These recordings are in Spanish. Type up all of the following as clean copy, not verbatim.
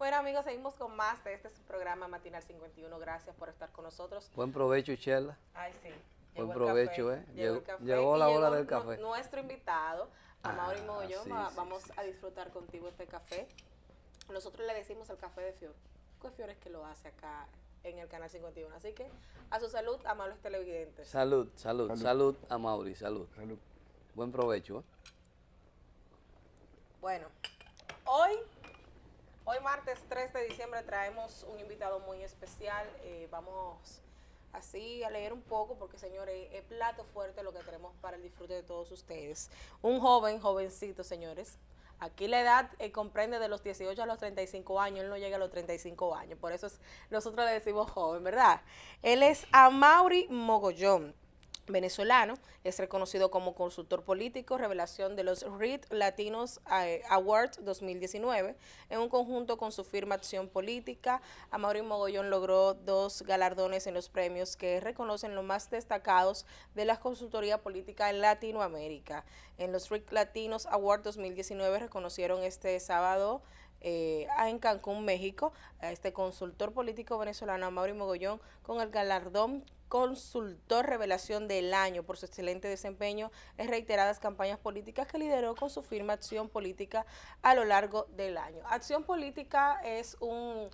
Bueno, amigos, seguimos con más de este su programa Matinal 51. Gracias por estar con nosotros. Buen provecho, Chela. Ay, sí. Buen Llegó el provecho, café. ¿eh? Llegó el café Llegó y la hora llegó del café. nuestro invitado, Amaury Ah, Mogollón. sí, sí, Vamos sí, a sí. disfrutar contigo este café. Nosotros le decimos el café de Fior. ¿Qué Fior es que lo hace acá en el canal 51? Así que a su salud, amables televidentes. Salud, salud, Salud. salud a Mauri, salud. Salud. Buen provecho, ¿eh? Bueno, hoy martes 3 de diciembre traemos un invitado muy especial. Vamos así a leer un poco porque, señores, es plato fuerte lo que tenemos para el disfrute de todos ustedes. Un jovencito, señores. Aquí la edad comprende de los 18 a los 35 años, él no llega a los 35 años, por eso nosotros le decimos joven, ¿verdad? Él es Amaury Mogollón, venezolano, es reconocido como consultor político, revelación de los READ Latinos Awards 2019. En un conjunto con su firma Acción Política, Amaury Mogollón logró 2 galardones en los premios que reconocen los más destacados de la consultoría política en Latinoamérica. En los READ Latinos Awards 2019 reconocieron este sábado en Cancún, México, a este consultor político venezolano, Amaury Mogollón, con el galardón Consultor Revelación del Año por su excelente desempeño en reiteradas campañas políticas que lideró con su firma Acción Política a lo largo del año. Acción Política es un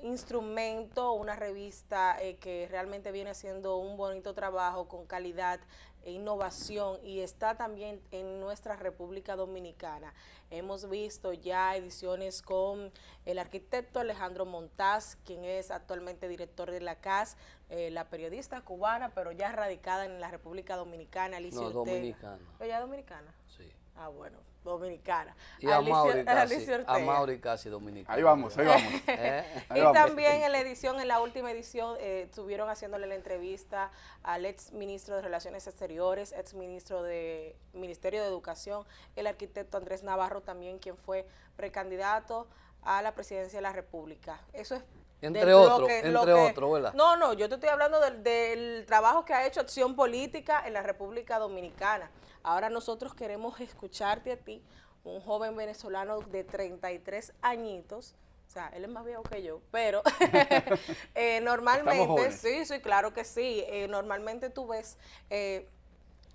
instrumento, una revista que realmente viene haciendo un bonito trabajo con calidad e innovación y está también en nuestra República Dominicana. Hemos visto ya ediciones con el arquitecto Alejandro Montaz, quien es actualmente director de la CAS, la periodista cubana, pero ya radicada en la República Dominicana, Alicia No, Ortega. dominicana. ¿Ella es dominicana? Sí. Ah, bueno, dominicana. Y a Mauri casi, Alicia Ortega. casi dominicano. Ahí vamos, ahí vamos. Ahí Y vamos. también en la última edición, estuvieron haciéndole la entrevista al ex ministro de Relaciones Exteriores, ex ministro de Ministerio de Educación, el arquitecto Andrés Navarro también, quien fue precandidato a la presidencia de la República. Eso es Entre otros, ¿verdad? No, yo te estoy hablando del trabajo que ha hecho Acción Política en la República Dominicana. Ahora nosotros queremos escucharte a ti, un joven venezolano de 33 añitos. O sea, él es más viejo que yo, pero normalmente, sí, claro que sí. Normalmente tú ves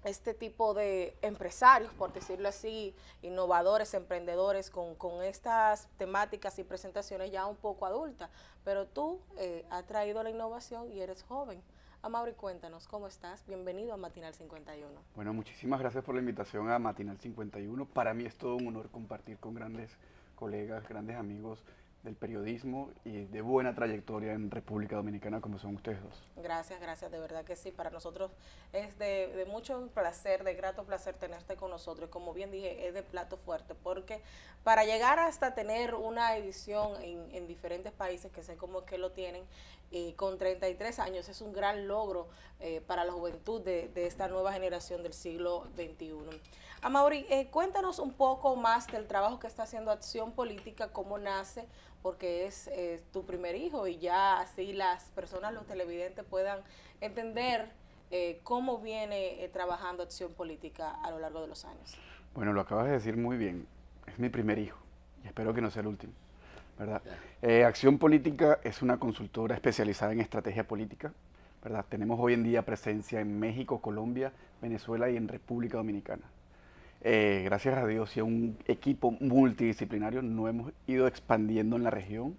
este tipo de empresarios, por decirlo así, innovadores, emprendedores, con estas temáticas y presentaciones ya un poco adultas, pero tú has traído la innovación y eres joven. Amaury, cuéntanos, ¿cómo estás? Bienvenido a Matinal 51. Bueno, muchísimas gracias por la invitación a Matinal 51. Para mí es todo un honor compartir con grandes colegas, grandes amigos del periodismo y de buena trayectoria en República Dominicana como son ustedes dos. Gracias, de verdad que sí. Para nosotros es de mucho placer, de grato placer tenerte con nosotros. Como bien dije, es de plato fuerte, porque para llegar hasta tener una edición en diferentes países, que sé cómo es que lo tienen, con 33 años, es un gran logro para la juventud de esta nueva generación del siglo XXI. Amaury, cuéntanos un poco más del trabajo que está haciendo Acción Política, cómo nace, porque es tu primer hijo y ya así las personas, los televidentes puedan entender cómo viene trabajando Acción Política a lo largo de los años. Bueno, lo acabas de decir muy bien. Es mi primer hijo y espero que no sea el último, ¿verdad? Acción Política es una consultora especializada en estrategia política, ¿verdad? Tenemos hoy en día presencia en México, Colombia, Venezuela y en República Dominicana. Gracias a Dios y a un equipo multidisciplinario nos hemos ido expandiendo en la región.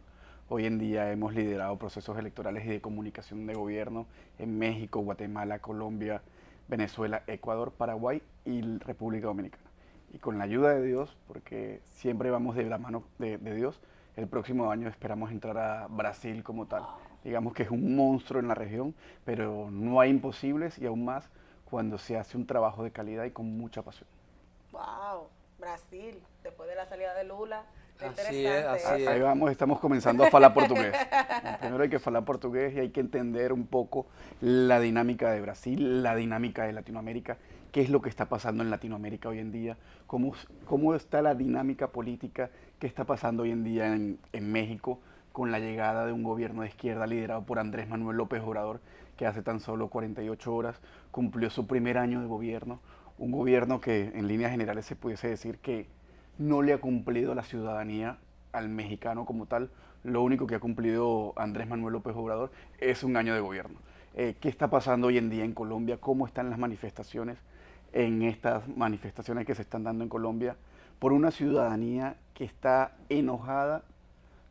Hoy en día hemos liderado procesos electorales y de comunicación de gobierno en México, Guatemala, Colombia, Venezuela, Ecuador, Paraguay y República Dominicana. Y con la ayuda de Dios, porque siempre vamos de la mano de Dios, el próximo año esperamos entrar a Brasil como tal. Digamos que es un monstruo en la región, pero no hay imposibles y aún más cuando se hace un trabajo de calidad y con mucha pasión. Wow, Brasil, después de la salida de Lula. Así es. Ahí vamos, estamos comenzando a hablar portugués. Primero hay que hablar portugués y hay que entender un poco la dinámica de Brasil, la dinámica de Latinoamérica, qué es lo que está pasando en Latinoamérica hoy en día, cómo está la dinámica política que está pasando hoy en día en México con la llegada de un gobierno de izquierda liderado por Andrés Manuel López Obrador, que hace tan solo 48 horas cumplió su primer año de gobierno. Un gobierno que en líneas generales se pudiese decir que no le ha cumplido a la ciudadanía al mexicano como tal, lo único que ha cumplido Andrés Manuel López Obrador es un año de gobierno. ¿Qué está pasando hoy en día en Colombia? ¿Cómo están las manifestaciones en estas manifestaciones que se están dando en Colombia por una ciudadanía que está enojada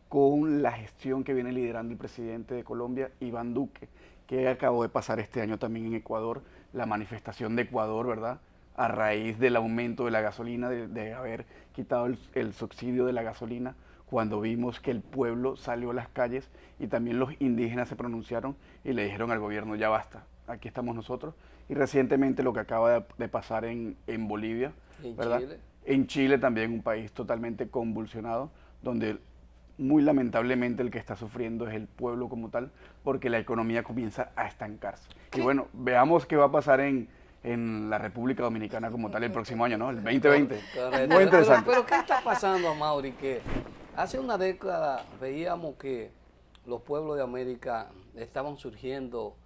con la gestión que viene liderando el presidente de Colombia, Iván Duque, que acabó de pasar este año también en Ecuador, la manifestación de Ecuador, ¿verdad? A raíz del aumento de la gasolina, de haber quitado el subsidio de la gasolina, cuando vimos que el pueblo salió a las calles y también los indígenas se pronunciaron y le dijeron al gobierno, ya basta, aquí estamos nosotros. Y recientemente lo que acaba de pasar en Bolivia, ¿verdad? Chile. En Chile también, un país totalmente convulsionado, donde muy lamentablemente el que está sufriendo es el pueblo como tal, porque la economía comienza a estancarse. ¿Qué? Y bueno, veamos qué va a pasar en la República Dominicana como tal el próximo año, ¿no? El 2020. Correcto. Muy interesante. Pero ¿qué está pasando, Amaury? Que hace una década veíamos que los pueblos de América estaban surgiendo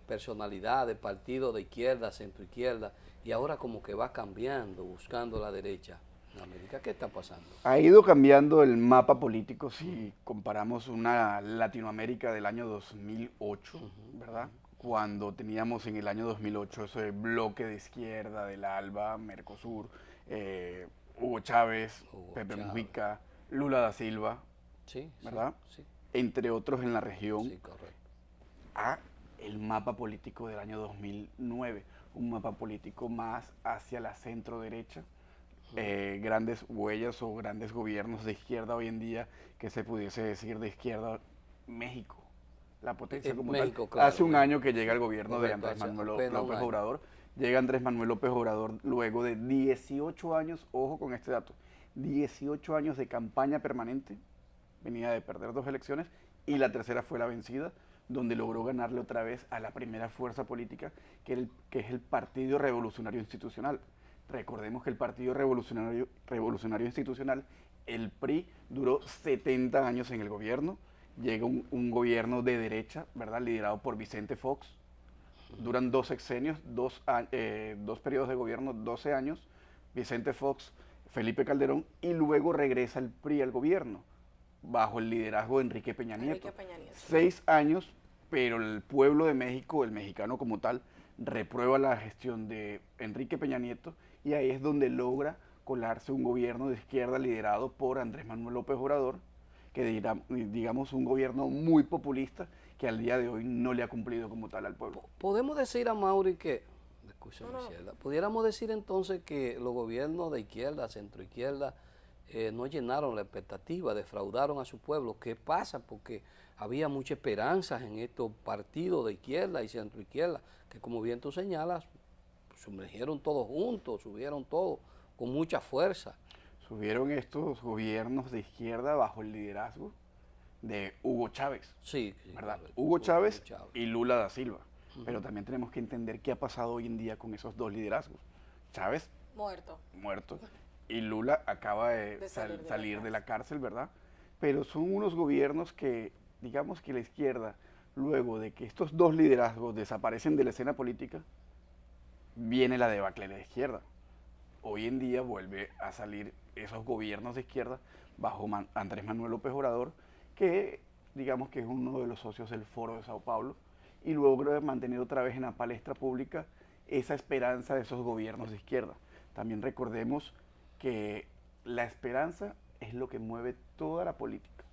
personalidades, partidos de izquierda, centro izquierda, y ahora como que va cambiando, buscando la derecha. En América, ¿qué está pasando? Ha ido cambiando el mapa político si comparamos una Latinoamérica del año 2008, ¿verdad? Cuando teníamos en el año 2008 ese bloque de izquierda del ALBA, Mercosur, Hugo Chávez, Pepe Mujica, Lula da Silva, sí, ¿verdad? Sí. Entre otros en la región. Sí, correcto. A el mapa político del año 2009, un mapa político más hacia la centro derecha. Grandes huellas o grandes gobiernos de izquierda hoy en día, que se pudiese decir de izquierda, México, la potencia como México, tal. Claro, hace un año que llega el gobierno de Andrés Manuel López Obrador, llega Andrés Manuel López Obrador luego de 18 años, ojo con este dato, 18 años de campaña permanente, venía de perder 2 elecciones y la tercera fue la vencida, donde logró ganarle otra vez a la primera fuerza política, que es el Partido Revolucionario Institucional. Recordemos que el Partido Revolucionario Institucional, el PRI, duró 70 años en el gobierno. Llega un gobierno de derecha, ¿verdad? Liderado por Vicente Fox. Duran 2 sexenios, 2 periodos de gobierno, 12 años. Vicente Fox, Felipe Calderón, y luego regresa el PRI al gobierno, bajo el liderazgo de Enrique Peña Nieto. 6 años, pero el pueblo de México, el mexicano como tal, reprueba la gestión de Enrique Peña Nieto, y ahí es donde logra colarse un gobierno de izquierda liderado por Andrés Manuel López Obrador, que digamos un gobierno muy populista que al día de hoy no le ha cumplido como tal al pueblo. Podemos decir, Amaury, que, pudiéramos decir entonces que los gobiernos de izquierda, centro izquierda, no llenaron la expectativa, defraudaron a su pueblo. ¿Qué pasa? Porque había mucha esperanza en estos partidos de izquierda y centro izquierda, que como bien tú señalas, sumergieron todos juntos, subieron todos con mucha fuerza. Subieron estos gobiernos de izquierda bajo el liderazgo de Hugo Chávez, sí, ¿verdad? Hugo Chávez y Lula da Silva. Pero también tenemos que entender qué ha pasado hoy en día con esos 2 liderazgos. Chávez, muerto, y Lula acaba de salir de la cárcel, ¿verdad? Pero son unos gobiernos que, digamos que la izquierda, luego de que estos 2 liderazgos desaparecen de la escena política, viene la debacle de la izquierda. Hoy en día vuelve a salir esos gobiernos de izquierda bajo Andrés Manuel López Obrador, que digamos que es uno de los socios del Foro de Sao Paulo, y logra mantener otra vez en la palestra pública esa esperanza de esos gobiernos de izquierda. También recordemos que la esperanza es lo que mueve toda la política.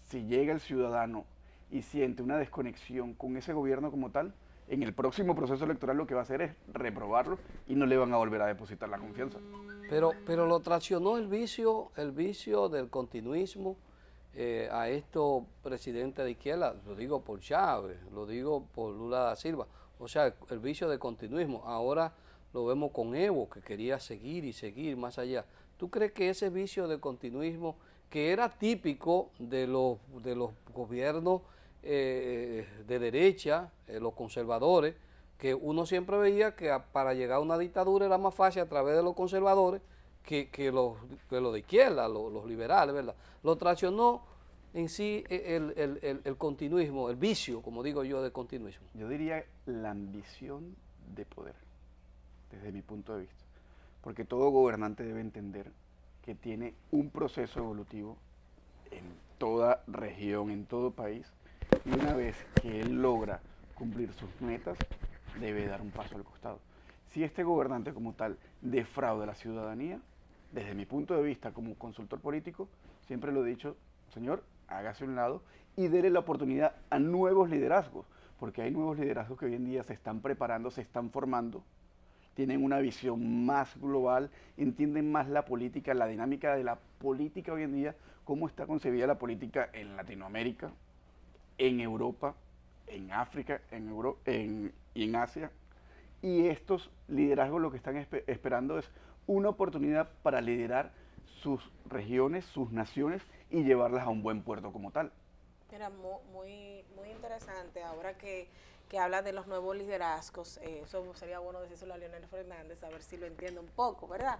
Si llega el ciudadano y siente una desconexión con ese gobierno como tal, en el próximo proceso electoral lo que va a hacer es reprobarlo y no le van a volver a depositar la confianza. Pero lo traicionó el vicio del continuismo a estos presidentes de izquierda, lo digo por Chávez, lo digo por Lula da Silva, o sea, el vicio del continuismo. Ahora lo vemos con Evo, que quería seguir y seguir más allá. ¿Tú crees que ese vicio del continuismo, que era típico de los gobiernos de derecha, los conservadores, que uno siempre veía que para llegar a una dictadura era más fácil a través de los conservadores que los de izquierda, los liberales, ¿verdad? Lo traicionó en sí el continuismo, el vicio, como digo yo, del continuismo. Yo diría la ambición de poder, desde mi punto de vista. Porque todo gobernante debe entender que tiene un proceso evolutivo en toda región, en todo país, y una vez que él logra cumplir sus metas, debe dar un paso al costado. Si este gobernante como tal defrauda a la ciudadanía, desde mi punto de vista como consultor político, siempre lo he dicho, señor, hágase a un lado y déle la oportunidad a nuevos liderazgos, porque hay nuevos liderazgos que hoy en día se están preparando, se están formando, tienen una visión más global, entienden más la política, la dinámica de la política hoy en día, cómo está concebida la política en Latinoamérica, en Europa, en África, y en Asia. Y estos liderazgos lo que están esperando es una oportunidad para liderar sus regiones, sus naciones y llevarlas a un buen puerto como tal. Mira, muy interesante ahora que habla de los nuevos liderazgos. Eso sería bueno decírselo a Leonel Fernández, a ver si lo entiende un poco, ¿verdad?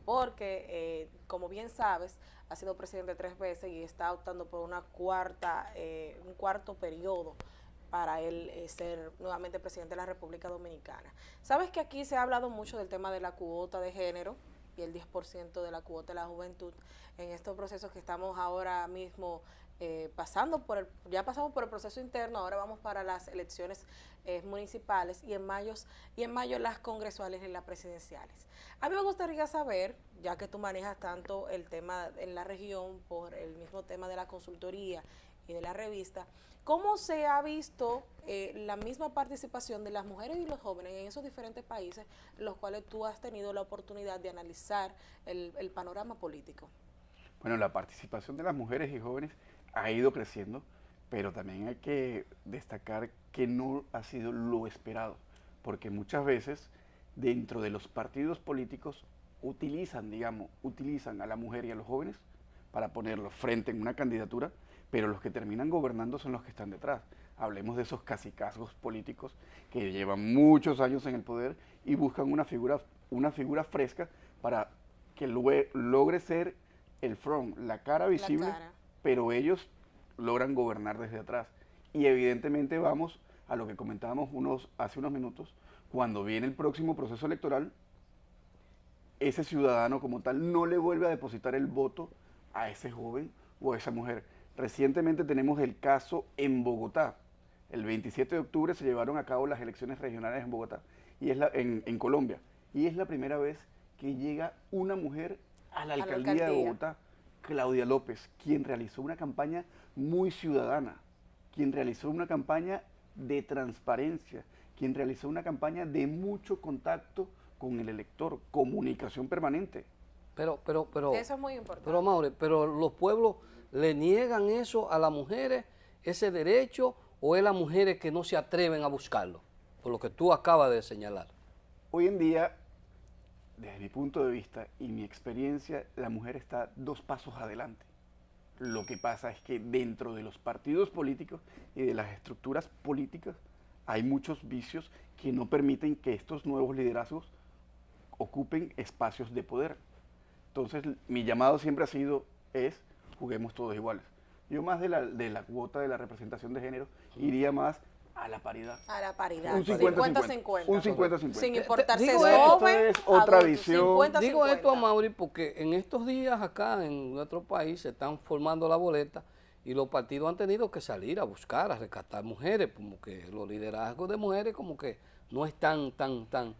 Porque, como bien sabes, ha sido presidente 3 veces y está optando por un cuarto periodo para él ser nuevamente presidente de la República Dominicana. Sabes que aquí se ha hablado mucho del tema de la cuota de género y el 10% de la cuota de la juventud en estos procesos que estamos ahora mismo ya pasamos por el proceso interno, ahora vamos para las elecciones municipales y en mayo las congresuales y las presidenciales. A mí me gustaría saber, ya que tú manejas tanto el tema en la región por el mismo tema de la consultoría y de la revista, ¿cómo se ha visto la misma participación de las mujeres y los jóvenes en esos diferentes países en los cuales tú has tenido la oportunidad de analizar el panorama político? Bueno, la participación de las mujeres y jóvenes ha ido creciendo, pero también hay que destacar que no ha sido lo esperado, porque muchas veces dentro de los partidos políticos utilizan a la mujer y a los jóvenes para ponerlos frente en una candidatura, pero los que terminan gobernando son los que están detrás. Hablemos de esos cacicazgos políticos que llevan muchos años en el poder y buscan una figura fresca para que logre ser el front, la cara visible, pero ellos logran gobernar desde atrás. Y evidentemente vamos a lo que comentábamos hace unos minutos, cuando viene el próximo proceso electoral, ese ciudadano como tal no le vuelve a depositar el voto a ese joven o a esa mujer. Recientemente tenemos el caso en Bogotá. El 27 de octubre se llevaron a cabo las elecciones regionales en Bogotá, y en Colombia. Y es la primera vez que llega una mujer a la alcaldía de Bogotá, Claudia López, quien realizó una campaña muy ciudadana, quien realizó una campaña de transparencia, quien realizó una campaña de mucho contacto con el elector, comunicación permanente. Pero eso es muy importante. Pero, Maure, pero los pueblos le niegan eso a las mujeres, ese derecho, o es las mujeres que no se atreven a buscarlo, por lo que tú acabas de señalar. Hoy en día, desde mi punto de vista y mi experiencia, la mujer está 2 pasos adelante. Lo que pasa es que dentro de los partidos políticos y de las estructuras políticas hay muchos vicios que no permiten que estos nuevos liderazgos ocupen espacios de poder. Entonces, mi llamado siempre ha sido, juguemos todos iguales. Yo más de la cuota de la representación de género iría más a la paridad. A la paridad. Un 50-50. Un 50-50. Sin importar si es Digo, joven, es otra adulto, visión. 50-50. Digo esto a Mauri porque en estos días acá en nuestro país se están formando la boleta y los partidos han tenido que salir a buscar, a rescatar mujeres, como que los liderazgos de mujeres como que no están tan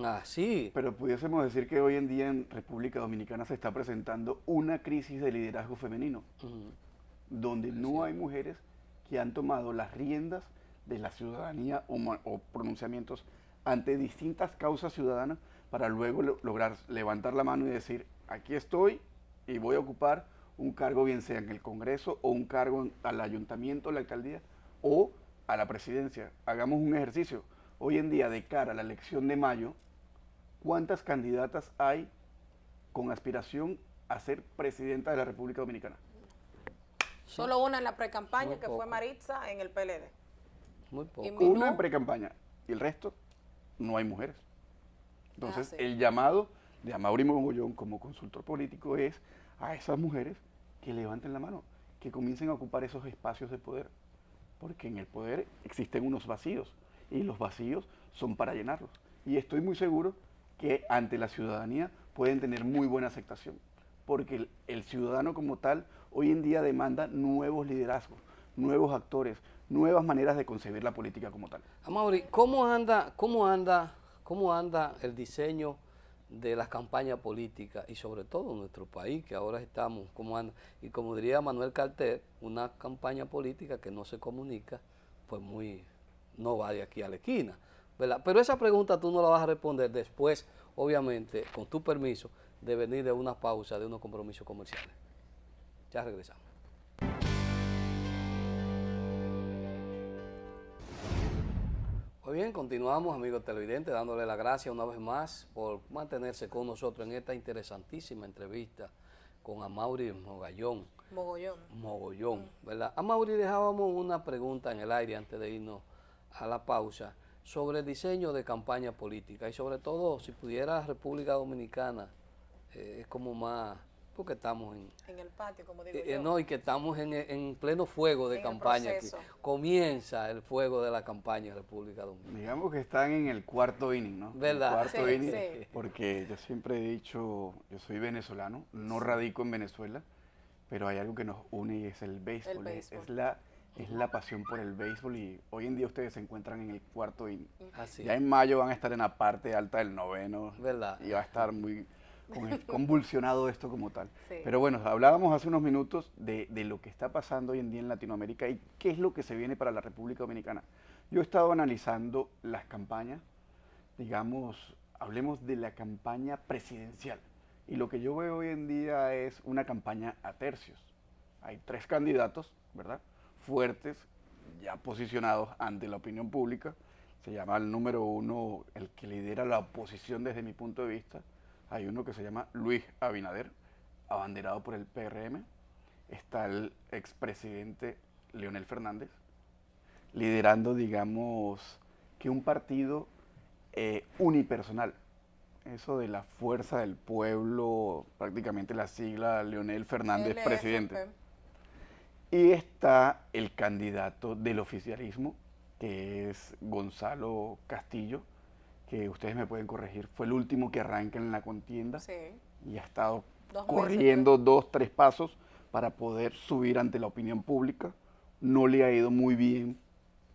así. Pero pudiésemos decir que hoy en día en República Dominicana se está presentando una crisis de liderazgo femenino, donde no hay mujeres que han tomado las riendas de la ciudadanía o pronunciamientos ante distintas causas ciudadanas para luego lograr levantar la mano y decir, aquí estoy y voy a ocupar un cargo, bien sea en el Congreso o un cargo al ayuntamiento, a la alcaldía o a la presidencia. Hagamos un ejercicio. Hoy en día, de cara a la elección de mayo, ¿cuántas candidatas hay con aspiración a ser presidenta de la República Dominicana? Sí. Solo una en la precampaña, que fue Maritza en el PLD. Muy poco. Una en precampaña y el resto no hay mujeres. Entonces, el llamado de Amaury Mogollón como consultor político es a esas mujeres que levanten la mano, que comiencen a ocupar esos espacios de poder, porque en el poder existen unos vacíos y los vacíos son para llenarlos. Y estoy muy seguro que ante la ciudadanía pueden tener muy buena aceptación, porque el ciudadano como tal hoy en día demanda nuevos liderazgos, nuevos actores, nuevas maneras de concebir la política como tal. Amaury, cómo anda el diseño de las campañas políticas y sobre todo en nuestro país, que ahora estamos, cómo anda? Y como diría Manuel Carter, una campaña política que no se comunica, pues no va de aquí a la esquina, ¿verdad? Pero esa pregunta tú no la vas a responder después, obviamente, con tu permiso, de venir de una pausa, de unos compromisos comerciales. Ya regresamos. Muy bien, continuamos, amigos televidentes, dándole las gracias una vez más por mantenerse con nosotros en esta interesantísima entrevista con Amaury Mogollón, ¿verdad? Amaury, dejábamos una pregunta en el aire antes de irnos a la pausa sobre el diseño de campaña política y sobre todo, si pudiera República Dominicana, es como más, porque estamos en el patio, como digo yo. No, y que estamos en pleno fuego de campaña. Aquí. Comienza el fuego de la campaña en República Dominicana. Digamos que están en el cuarto inning, ¿no? ¿Verdad? El cuarto inning, porque yo siempre he dicho, yo soy venezolano, no radico en Venezuela, pero hay algo que nos une y es el béisbol. El béisbol. Es la pasión por el béisbol y hoy en día ustedes se encuentran en el cuarto inning. Así. Ya en mayo van a estar en la parte alta del noveno. ¿Verdad? Y va a estar muy convulsionado esto como tal. Sí. Pero bueno, hablábamos hace unos minutos de lo que está pasando hoy en día en Latinoamérica y qué es lo que se viene para la República Dominicana. Yo he estado analizando las campañas, digamos, hablemos de la campaña presidencial. Y lo que yo veo hoy en día es una campaña a tercios. Hay 3 candidatos, ¿verdad? Fuertes, ya posicionados ante la opinión pública. Se llama el número 1, el que lidera la oposición desde mi punto de vista. Hay uno que se llama Luis Abinader, abanderado por el PRM. Está el expresidente Leonel Fernández, liderando, digamos, que un partido unipersonal. Eso de la fuerza del pueblo, prácticamente la sigla Leonel Fernández, LFP. presidente. Y está el candidato del oficialismo, que es Gonzalo Castillo, que ustedes me pueden corregir, fue el último que arranca en la contienda. Sí. Y ha estado 2 corriendo 2, 3 pasos para poder subir ante la opinión pública. No le ha ido muy bien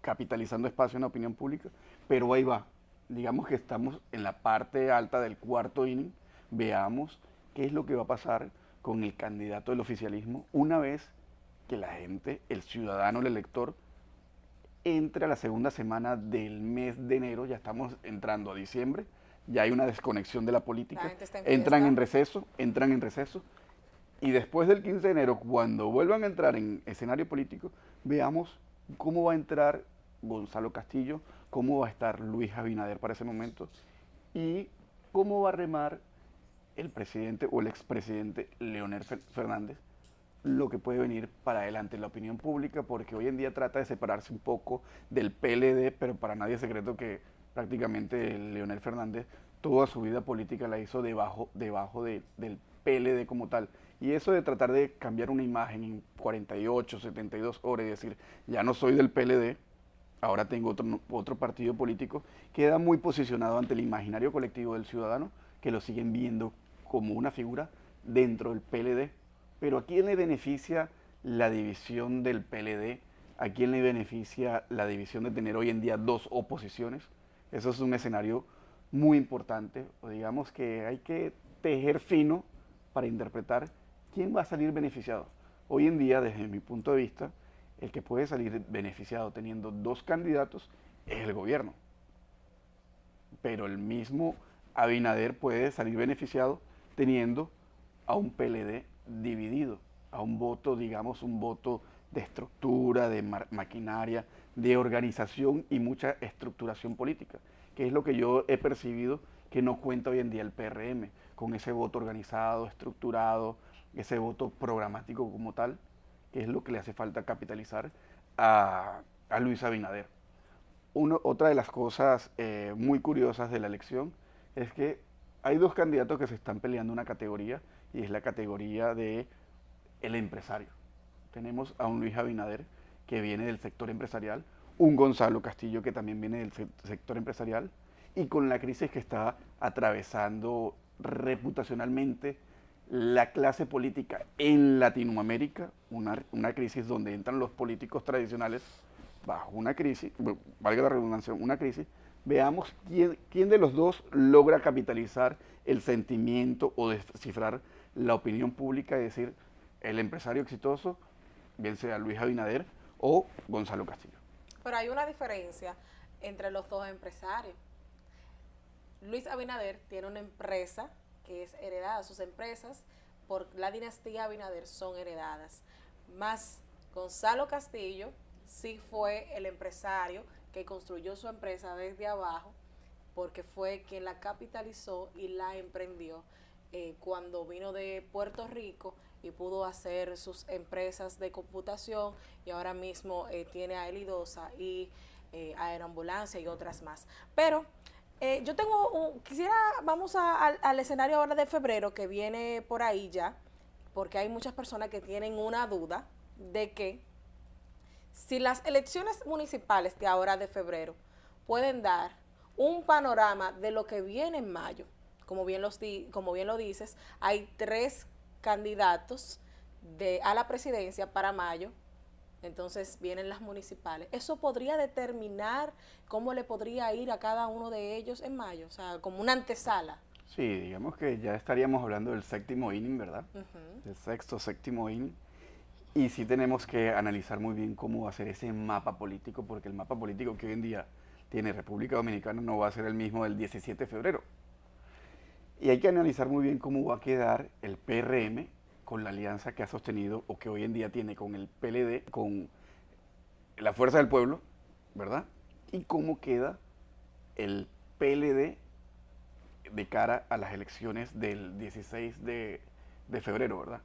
capitalizando espacio en la opinión pública, pero ahí va. Digamos que estamos en la parte alta del cuarto inning. Veamos qué es lo que va a pasar con el candidato del oficialismo una vez que la gente, el ciudadano, el elector, entre a la segunda semana del mes de enero. Ya estamos entrando a diciembre, ya hay una desconexión de la política, entran en receso, y después del 15 de enero, cuando vuelvan a entrar en escenario político, veamos cómo va a entrar Gonzalo Castillo, cómo va a estar Luis Abinader para ese momento, y cómo va a remar el presidente o el expresidente Leonel Fernández, lo que puede venir para adelante en la opinión pública, porque hoy en día trata de separarse un poco del PLD, pero para nadie es secreto que prácticamente Leonel Fernández toda su vida política la hizo debajo del PLD como tal. Y eso de tratar de cambiar una imagen en 48, 72 horas y decir, ya no soy del PLD, ahora tengo otro partido político, queda muy posicionado ante el imaginario colectivo del ciudadano, que lo siguen viendo como una figura dentro del PLD. Pero ¿a quién le beneficia la división del PLD? ¿A quién le beneficia la división de tener hoy en día 2 oposiciones? Eso es un escenario muy importante, o digamos que hay que tejer fino para interpretar quién va a salir beneficiado. Hoy en día, desde mi punto de vista, el que puede salir beneficiado teniendo 2 candidatos es el gobierno. Pero el mismo Abinader puede salir beneficiado teniendo a un PLD dividido, a un voto, digamos, un voto de estructura, de maquinaria, de organización y mucha estructuración política, que es lo que yo he percibido que no cuenta hoy en día el PRM, con ese voto organizado, estructurado, ese voto programático como tal, que es lo que le hace falta capitalizar a Luis Abinader. Otra de las cosas muy curiosas de la elección es que hay 2 candidatos que se están peleando una categoría, y es la categoría de el empresario. Tenemos a un Luis Abinader que viene del sector empresarial, un Gonzalo Castillo que también viene del sector empresarial, y con la crisis que está atravesando reputacionalmente la clase política en Latinoamérica, una crisis donde entran los políticos tradicionales bajo una crisis, valga la redundancia, una crisis, veamos quién de los dos logra capitalizar el sentimiento o descifrar la opinión pública, es decir, el empresario exitoso, bien sea Luis Abinader o Gonzalo Castillo. Pero hay una diferencia entre los dos empresarios. Luis Abinader tiene una empresa que es heredada, sus empresas por la dinastía Abinader son heredadas. Más Gonzalo Castillo sí fue el empresario que construyó su empresa desde abajo, porque fue quien la capitalizó y la emprendió cuando vino de Puerto Rico y pudo hacer sus empresas de computación, y ahora mismo tiene a Elidosa y Aeroambulancia y otras más. Pero yo tengo vamos al escenario ahora de febrero que viene por ahí ya, porque hay muchas personas que tienen una duda de que si las elecciones municipales de ahora de febrero pueden dar un panorama de lo que viene en mayo. Como bien lo dices, hay 3 candidatos a la presidencia para mayo, entonces vienen las municipales. ¿Eso podría determinar cómo le podría ir a cada uno de ellos en mayo? O sea, como una antesala. Sí, digamos que ya estaríamos hablando del séptimo inning, ¿verdad? El sexto, séptimo inning. Y sí tenemos que analizar muy bien cómo va a ser ese mapa político, porque el mapa político que hoy en día tiene República Dominicana no va a ser el mismo del 17 de febrero. Y hay que analizar muy bien cómo va a quedar el PRM con la alianza que ha sostenido o que hoy en día tiene con el PLD, con la Fuerza del Pueblo, ¿verdad? Y cómo queda el PLD de cara a las elecciones del 16 de febrero, ¿verdad?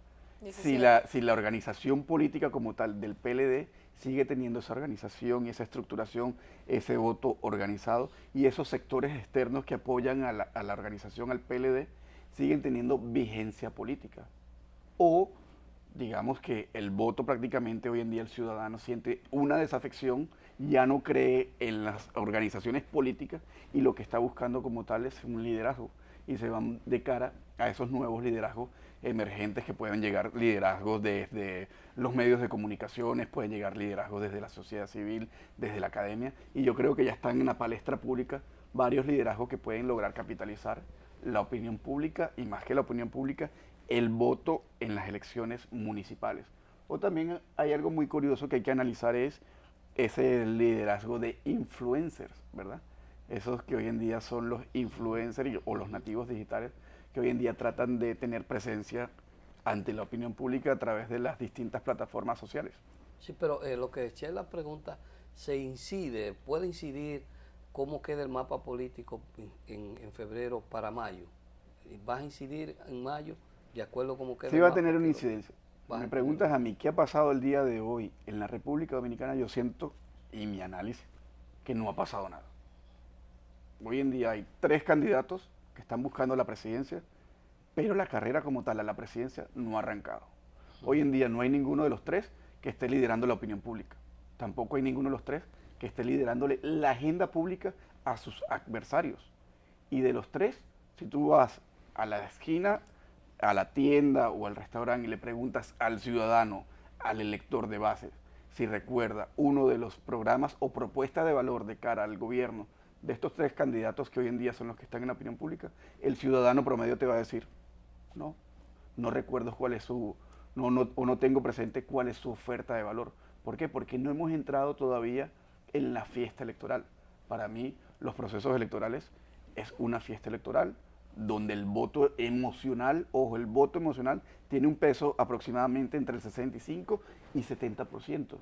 Si la organización política como tal del PLD sigue teniendo esa organización, esa estructuración, ese voto organizado y esos sectores externos que apoyan a la organización, al PLD, siguen teniendo vigencia política. O digamos que el voto prácticamente hoy en día el ciudadano siente una desafección, ya no cree en las organizaciones políticas y lo que está buscando como tal es un liderazgo y se van de cara a esos nuevos liderazgos emergentes que pueden llegar, liderazgos desde los medios de comunicaciones, pueden llegar liderazgos desde la sociedad civil, desde la academia, y yo creo que ya están en la palestra pública varios liderazgos que pueden lograr capitalizar la opinión pública y más que la opinión pública, el voto en las elecciones municipales. O también hay algo muy curioso que hay que analizar es ese liderazgo de influencers, ¿verdad? Esos que hoy en día son los influencers o los nativos digitales que hoy en día tratan de tener presencia ante la opinión pública a través de las distintas plataformas sociales. Sí, pero lo que Chela pregunta, puede incidir cómo queda el mapa político en febrero para mayo. ¿Va a incidir en mayo de acuerdo a cómo queda Sí el va a mapa? tener una incidencia. Me preguntas a mí, ¿qué ha pasado el día de hoy en la República Dominicana? Yo siento, y mi análisis, que no ha pasado nada. Hoy en día hay 3 candidatos que están buscando la presidencia, pero la carrera como tal a la presidencia no ha arrancado. Hoy en día no hay ninguno de los 3 que esté liderando la opinión pública. Tampoco hay ninguno de los 3 que esté liderándole la agenda pública a sus adversarios. Y de los 3, si tú vas a la esquina, a la tienda o al restaurante y le preguntas al ciudadano, al elector de base, si recuerda uno de los programas o propuestas de valor de cara al gobierno de estos 3 candidatos que hoy en día son los que están en la opinión pública, el ciudadano promedio te va a decir, no recuerdo cuál es no tengo presente cuál es su oferta de valor. ¿Por qué? Porque no hemos entrado todavía en la fiesta electoral. Para mí, los procesos electorales es una fiesta electoral donde el voto emocional, el voto emocional tiene un peso aproximadamente entre el 65 y 70%.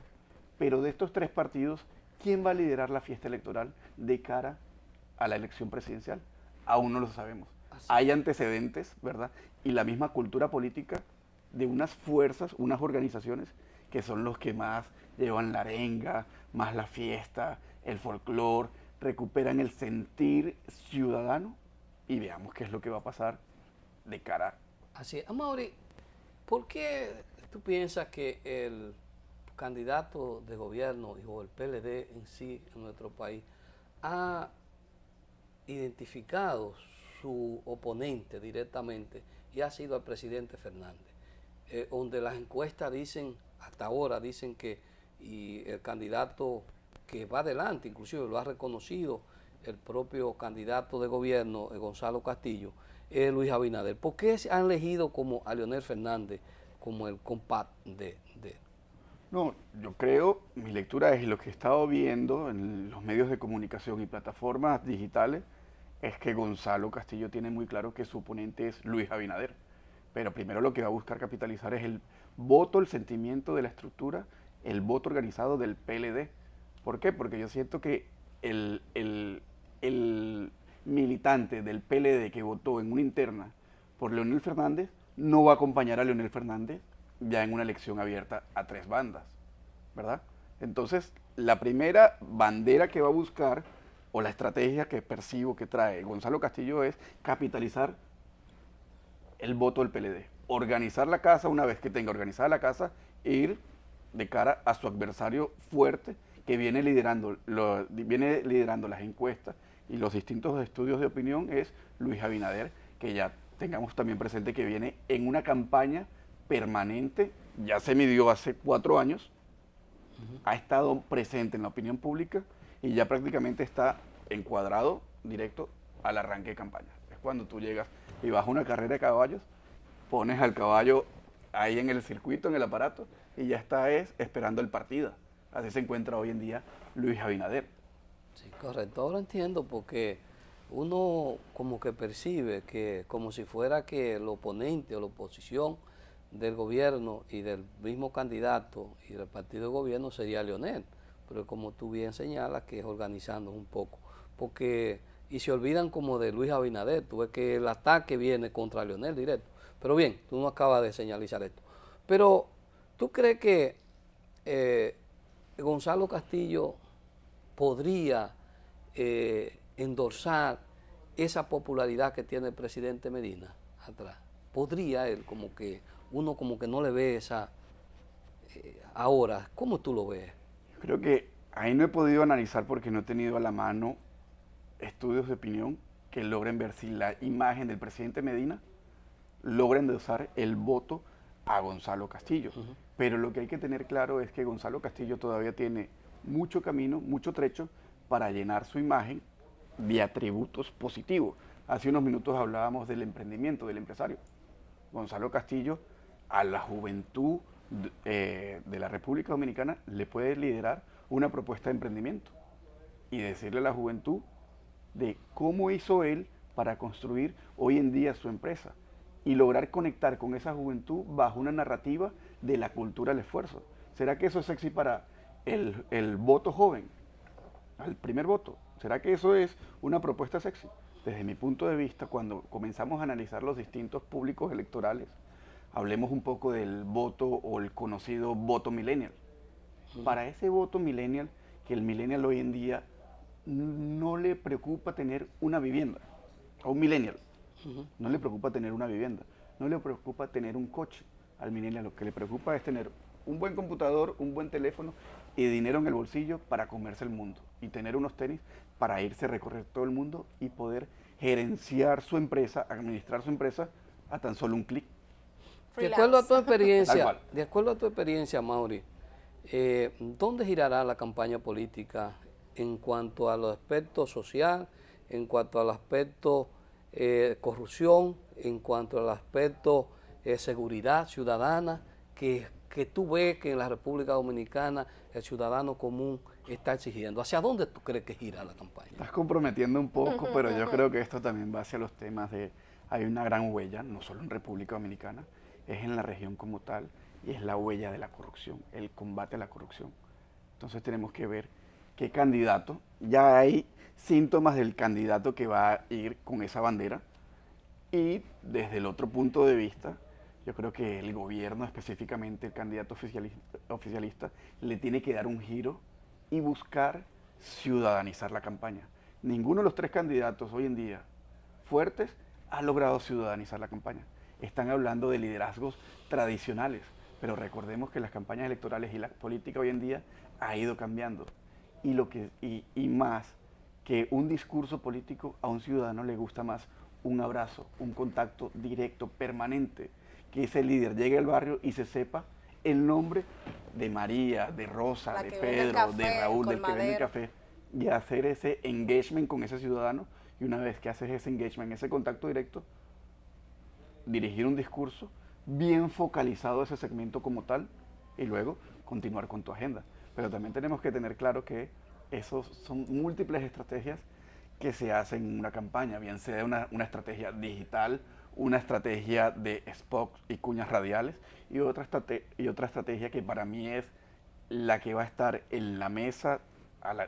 Pero de estos 3 partidos, ¿quién va a liderar la fiesta electoral de cara a la elección presidencial? Aún no lo sabemos. Hay antecedentes, ¿verdad? Y la misma cultura política de unas fuerzas, unas organizaciones que son los que más llevan la arenga, más la fiesta, el folclore, recuperan el sentir ciudadano y veamos qué es lo que va a pasar de cara. Así es. Amaury, ¿por qué tú piensas que el candidato de gobierno o el PLD en sí en nuestro país ha identificado su oponente directamente y ha sido el presidente Fernández, donde las encuestas dicen, hasta ahora dicen que y el candidato que va adelante, inclusive lo ha reconocido el propio candidato de gobierno, Gonzalo Castillo, es Luis Abinader. ¿Por qué han elegido como a Leonel Fernández como el compás de? No, yo creo, mi lectura es lo que he estado viendo en los medios de comunicación y plataformas digitales, es que Gonzalo Castillo tiene muy claro que su oponente es Luis Abinader. Pero primero lo que va a buscar capitalizar es el voto, el sentimiento de la estructura, el voto organizado del PLD. ¿Por qué? Porque yo siento que el militante del PLD que votó en una interna por Leonel Fernández no va a acompañar a Leonel Fernández ya en una elección abierta a 3 bandas, ¿verdad? Entonces, la primera bandera que va a buscar, o la estrategia que percibo que trae Gonzalo Castillo, es capitalizar el voto del PLD. Organizar la casa, una vez que tenga organizada la casa, ir de cara a su adversario fuerte que viene liderando las encuestas y los distintos estudios de opinión, es Luis Abinader, que ya tengamos también presente que viene en una campaña permanente, ya se midió hace 4 años, ha estado presente en la opinión pública y ya prácticamente está encuadrado directo al arranque de campaña. Es cuando tú llegas y vas a una carrera de caballos, pones al caballo ahí en el circuito, en el aparato, y ya está esperando el partido. Así se encuentra hoy en día Luis Abinader. Sí, correcto. Ahora entiendo porque uno como que percibe que como si fuera que el oponente o la oposición del gobierno y del mismo candidato y del partido de gobierno sería Leonel, pero como tú bien señalas que es organizando un poco, porque y se olvidan como de Luis Abinader, tú ves que el ataque viene contra Leonel directo, pero bien, tú no acabas de señalizar esto, pero ¿tú crees que Gonzalo Castillo podría endorsar esa popularidad que tiene el presidente Medina atrás? ¿Podría él como que uno como que no le ve esa ahora? ¿Cómo tú lo ves? Creo que ahí no he podido analizar porque no he tenido a la mano estudios de opinión que logren ver si la imagen del presidente Medina logra endosar el voto a Gonzalo Castillo. Pero lo que hay que tener claro es que Gonzalo Castillo todavía tiene mucho camino, mucho trecho para llenar su imagen de atributos positivos. Hace unos minutos hablábamos del emprendimiento, del empresario. Gonzalo Castillo a la juventud de la República Dominicana le puede liderar una propuesta de emprendimiento y decirle a la juventud de cómo hizo él para construir hoy en día su empresa y lograr conectar con esa juventud bajo una narrativa de la cultura del esfuerzo. ¿Será que eso es sexy para el voto joven, al primer voto? ¿Será que eso es una propuesta sexy? Desde mi punto de vista, cuando comenzamos a analizar los distintos públicos electorales, hablemos un poco del voto o el conocido voto millennial. Para ese voto millennial, que el millennial hoy en día no le preocupa tener una vivienda, a un millennial, no le preocupa tener una vivienda, no le preocupa tener un coche. Al millennial lo que le preocupa es tener un buen computador, un buen teléfono y dinero en el bolsillo para comerse el mundo y tener unos tenis para irse a recorrer todo el mundo y poder gerenciar su empresa, administrar su empresa a tan solo un clic. De acuerdo a tu Tal experiencia, cual. de acuerdo a tu experiencia, Mauri, ¿dónde girará la campaña política en cuanto al aspecto social, en cuanto al aspecto corrupción, en cuanto al aspecto seguridad ciudadana, que tú ves que en la República Dominicana el ciudadano común está exigiendo? ¿Hacia dónde tú crees que gira la campaña? Estás comprometiendo un poco, pero yo creo que esto también va hacia los temas de, hay una gran huella, no solo en República Dominicana, es en la región como tal, y es la huella de la corrupción, el combate a la corrupción. Entonces tenemos que ver qué candidato, ya hay síntomas del candidato que va a ir con esa bandera, y desde el otro punto de vista, yo creo que el gobierno, específicamente el candidato oficialista, le tiene que dar un giro y buscar ciudadanizar la campaña. Ninguno de los 3 candidatos hoy en día fuertes ha logrado ciudadanizar la campaña. Están hablando de liderazgos tradicionales, pero recordemos que las campañas electorales y la política hoy en día ha ido cambiando. Y más que un discurso político, a un ciudadano le gusta más un abrazo, un contacto directo, permanente, que ese líder llegue al barrio y se sepa el nombre de María, de Rosa, La de que vende el Pedro, café, de Raúl, el del que vende el colmadero. café, y hacer ese engagement con ese ciudadano. Y una vez que haces ese engagement, ese contacto directo, dirigir un discurso bien focalizado a ese segmento como tal y luego continuar con tu agenda. Pero también tenemos que tener claro que esos son múltiples estrategias que se hacen en una campaña, bien sea una estrategia digital, una estrategia de spots y cuñas radiales y otra estrategia que para mí es la que va a estar en la mesa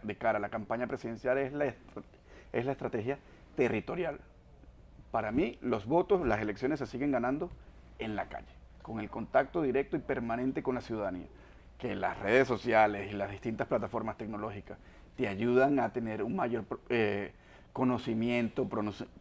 de cara a la campaña presidencial es la estrategia territorial. Para mí, los votos, las elecciones se siguen ganando en la calle, con el contacto directo y permanente con la ciudadanía. Que las redes sociales y las distintas plataformas tecnológicas te ayudan a tener un mayor conocimiento,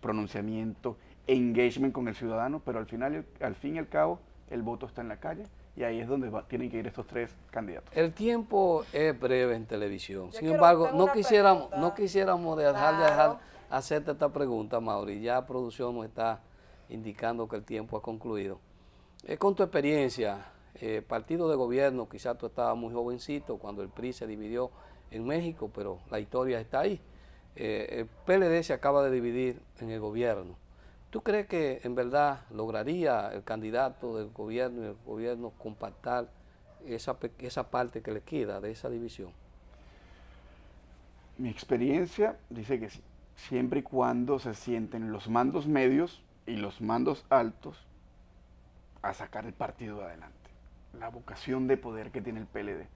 pronunciamiento, engagement con el ciudadano, pero al fin y al cabo, el voto está en la calle y ahí es donde tienen que ir estos tres candidatos. El tiempo es breve en televisión. Sin Tengo embargo, no una quisiéramos dejar Claro. hacerte esta pregunta, Mauri. Ya producción nos está indicando que el tiempo ha concluido. Con tu experiencia, partido de gobierno, quizás tú estabas muy jovencito cuando el PRI se dividió en México, pero la historia está ahí. El PLD se acaba de dividir en el gobierno. ¿Tú crees que en verdad lograría el candidato del gobierno y el gobierno compactar esa parte que le queda de esa división? Mi experiencia dice que sí, siempre y cuando se sienten los mandos medios y los mandos altos a sacar el partido adelante. La vocación de poder que tiene el PLD.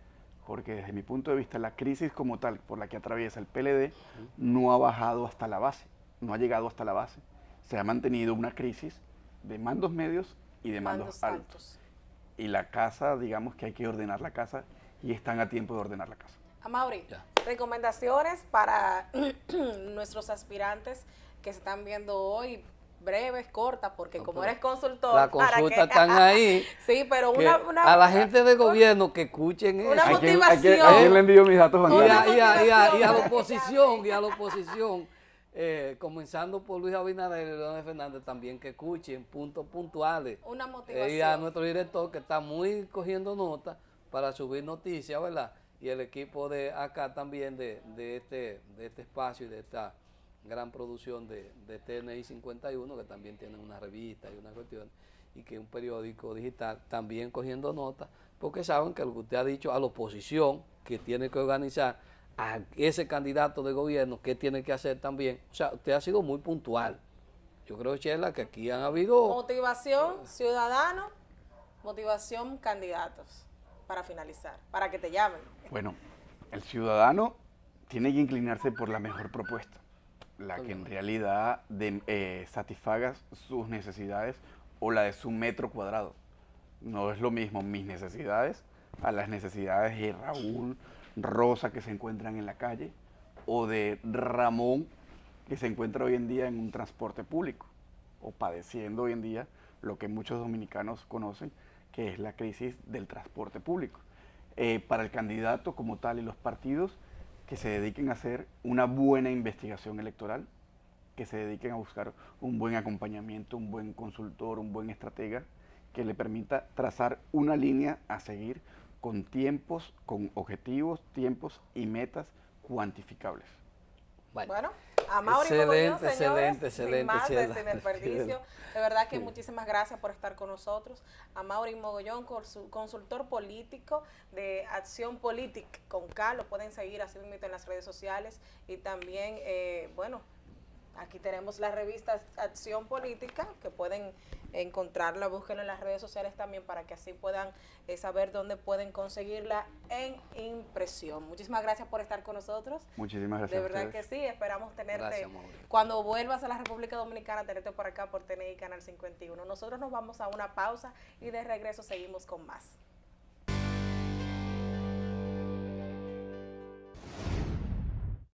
Porque desde mi punto de vista, la crisis como tal por la que atraviesa el PLD no ha bajado hasta la base, no ha llegado hasta la base. Se ha mantenido una crisis de mandos medios y de mandos altos. Y la casa, digamos que hay que ordenar la casa y están a tiempo de ordenar la casa. Amaury, recomendaciones para nuestros aspirantes que se están viendo hoy, breves, cortas, porque como eres consultor... La consulta están ahí. Sí, pero a la gente del gobierno que escuchen eso. Una motivación. ¿A quién le envío mis datos bancarios? Y a la oposición, comenzando por Luis Abinader y Leonel Fernández también, que escuchen puntos puntuales. Una motivación. Y a nuestro director que está muy cogiendo nota para subir noticias, ¿verdad? Y el equipo de acá también de este espacio y de esta gran producción de TNI 51, que también tienen una revista y una cuestión, y que un periódico digital también cogiendo nota, porque saben que lo que usted ha dicho a la oposición, que tiene que organizar a ese candidato de gobierno, ¿qué tiene que hacer también? O sea, usted ha sido muy puntual. Yo creo, Sheila, que aquí han habido... Motivación ciudadano, motivación candidatos, para finalizar, para que te llamen. Bueno, el ciudadano tiene que inclinarse por la mejor propuesta, la que en realidad satisfaga sus necesidades o la de su metro cuadrado. No es lo mismo mis necesidades a las necesidades de Raúl, Rosa, que se encuentran en la calle, o de Ramón, que se encuentra hoy en día en un transporte público, o padeciendo hoy en día lo que muchos dominicanos conocen, que es la crisis del transporte público. Para el candidato como tal y los partidos, que se dediquen a hacer una buena investigación electoral, que se dediquen a buscar un buen acompañamiento, un buen consultor, un buen estratega, que le permita trazar una línea a seguir con tiempos, con objetivos, tiempos y metas cuantificables. Bueno, Amaury Mogollón, señores, excelente, sin más Sheila. sin desperdicio. De verdad que muchísimas gracias por estar con nosotros. Amaury Mogollón, consultor político de Acción Política con K, lo pueden seguir así mismo en las redes sociales. Y también, bueno, aquí tenemos la revista Acción Política, que pueden encontrarla, búsquenla en las redes sociales también para que así puedan saber dónde pueden conseguirla en impresión. Muchísimas gracias por estar con nosotros. Muchísimas gracias. De verdad que sí, esperamos tenerte, Gracias, cuando vuelvas a la República Dominicana, tenerte por acá por TNI Canal 51. Nosotros nos vamos a una pausa y de regreso seguimos con más.